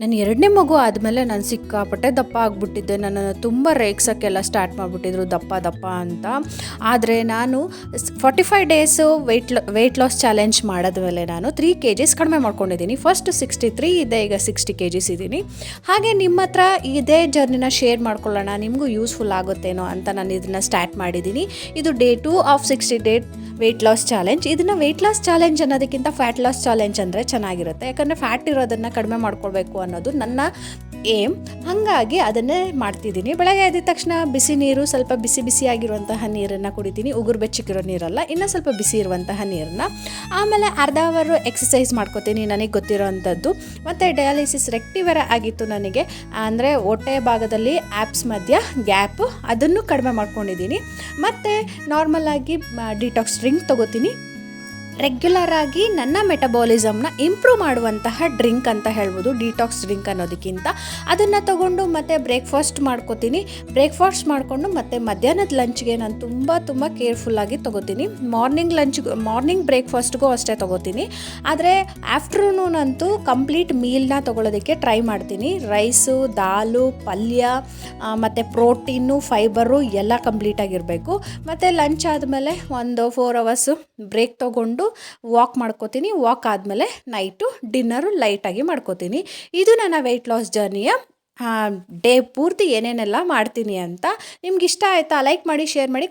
ನನ್ನ ಎರಡನೇ ಮಗು ಆದಮೇಲೆ ನಾನು ಸಿಕ್ಕಾಪಟ್ಟೆ ದಪ್ಪ ಆಗಿಬಿಟ್ಟಿದ್ದೆ. ನನ್ನನ್ನು ತುಂಬ ರೇಗ್ಸೋಕ್ಕೆಲ್ಲ ಸ್ಟಾರ್ಟ್ ಮಾಡಿಬಿಟ್ಟಿದ್ರು ದಪ್ಪ ದಪ್ಪ ಅಂತ. ಆದರೆ ನಾನು 45 ಡೇಸು ವೆಯ್ಟ್ ಲಾಸ್ ಚಾಲೆಂಜ್ ಮಾಡಿದ್ಮೇಲೆ ನಾನು 3 kgs ಕಡಿಮೆ ಮಾಡ್ಕೊಂಡಿದ್ದೀನಿ. ಫಸ್ಟ್ 63 ಇದೆ, ಈಗ 60 kgs ಇದ್ದೀನಿ. ಹಾಗೆ ನಿಮ್ಮ ಹತ್ರ ಇದೇ ಜರ್ನಿನ ಶೇರ್ ಮಾಡ್ಕೊಳ್ಳೋಣ, ನಿಮಗೂ ಯೂಸ್ಫುಲ್ ಆಗುತ್ತೇನೋ ಅಂತ ನಾನು ಇದನ್ನು ಸ್ಟಾರ್ಟ್ ಮಾಡಿದ್ದೀನಿ. ಇದು day 2 of 60 day weight loss challenge. ಇದನ್ನು ವೆಯ್ಟ್ ಲಾಸ್ ಚಾಲೆಂಜ್ ಅನ್ನೋದಕ್ಕಿಂತ ಫ್ಯಾಟ್ ಲಾಸ್ ಚಾಲೆಂಜ್ ಅಂದರೆ ಚೆನ್ನಾಗಿರುತ್ತೆ. ಯಾಕಂದರೆ ಫ್ಯಾಟ್ ಇರೋದನ್ನು ಕಡಿಮೆ ಮಾಡ್ಕೊಳ್ಬೇಕು ಅನ್ನೋದು ನನ್ನ ಏಮ್. ಹಾಗಾಗಿ ಅದನ್ನೇ ಮಾಡ್ತಿದ್ದೀನಿ. ಬೆಳಗ್ಗೆ ಎದ್ದ ತಕ್ಷಣ ಬಿಸಿ ನೀರು, ಸ್ವಲ್ಪ ಬಿಸಿ ಬಿಸಿಯಾಗಿರುವಂತಹ ನೀರನ್ನು ಕುಡಿತೀನಿ. ಉಗುರು ಬೆಚ್ಚಗಿರೋ ನೀರಲ್ಲ, ಇನ್ನೂ ಸ್ವಲ್ಪ ಬಿಸಿ ಇರುವಂತಹ ನೀರನ್ನು. ಆಮೇಲೆ ಅರ್ಧ ಅವರು ಎಕ್ಸಸೈಸ್ ಮಾಡ್ಕೋತೀನಿ ನನಗೆ ಗೊತ್ತಿರೋ ಅಂಥದ್ದು. ಮತ್ತು ಡಯಾಲಿಸಿಸ್ ರೆಕ್ಟಿವರ್ ಆಗಿತ್ತು ನನಗೆ, ಅಂದರೆ ಹೊಟ್ಟೆ ಭಾಗದಲ್ಲಿ ಆ್ಯಪ್ಸ್ ಮಧ್ಯ ಗ್ಯಾಪು, ಅದನ್ನು ಕಡಿಮೆ ಮಾಡ್ಕೊಂಡಿದ್ದೀನಿ. ಮತ್ತು ನಾರ್ಮಲಾಗಿ ಡಿಟಾಕ್ಸ್ ಡ್ರಿಂಕ್ ತೊಗೋತೀನಿ. ರೆಗ್ಯುಲರ್ ಆಗಿ ನನ್ನ ಮೆಟಬಾಲಿಸಮ್ನ ಇಂಪ್ರೂವ್ ಮಾಡುವಂತಹ ಡ್ರಿಂಕ್ ಅಂತ ಹೇಳ್ಬೋದು, ಡಿಟಾಕ್ಸ್ ಡ್ರಿಂಕ್ ಅನ್ನೋದಕ್ಕಿಂತ. ಅದನ್ನು ತೊಗೊಂಡು ಮತ್ತೆ ಬ್ರೇಕ್ಫಾಸ್ಟ್ ಮಾಡ್ಕೋತೀನಿ. ಬ್ರೇಕ್ಫಾಸ್ಟ್ ಮಾಡಿಕೊಂಡು ಮತ್ತೆ ಮಧ್ಯಾಹ್ನದ ಲಂಚ್ಗೆ ನಾನು ತುಂಬ ಕೇರ್ಫುಲ್ಲಾಗಿ ತೊಗೋತೀನಿ. ಮಾರ್ನಿಂಗ್ ಬ್ರೇಕ್ಫಾಸ್ಟ್ಗೂ ಅಷ್ಟೇ ತೊಗೋತೀನಿ. ಆದರೆ ಆಫ್ಟರ್ನೂನ್ ಅಂತೂ ಕಂಪ್ಲೀಟ್ ಮೀಲ್ನ ತೊಗೊಳೋದಕ್ಕೆ ಟ್ರೈ ಮಾಡ್ತೀನಿ. ರೈಸು, ದಾಲು, ಪಲ್ಯ ಮತ್ತು ಪ್ರೋಟೀನು, ಫೈಬರು ಎಲ್ಲ ಕಂಪ್ಲೀಟಾಗಿರಬೇಕು. ಮತ್ತು ಲಂಚ್ ಆದಮೇಲೆ ಒಂದು 4 hours ಬ್ರೇಕ್ ತೊಗೊಂಡು ವಾಕ್ ಮಾಡ್ಕೋತೀನಿ. ವಾಕ್ ಆದಮೇಲೆ ನೈಟು ಡಿನ್ನರು ಲೈಟಾಗಿ ಮಾಡ್ಕೋತೀನಿ. ಇದು ನನ್ನ ವೆಯ್ಟ್ ಲಾಸ್ ಜರ್ನಿಯ ಡೇ ಪೂರ್ತಿ ಏನೇನೆಲ್ಲ ಮಾಡ್ತೀನಿ ಅಂತ. ನಿಮ್ಗೆ ಇಷ್ಟ ಆಯಿತಾ? ಲೈಕ್ ಮಾಡಿ, ಶೇರ್ ಮಾಡಿ.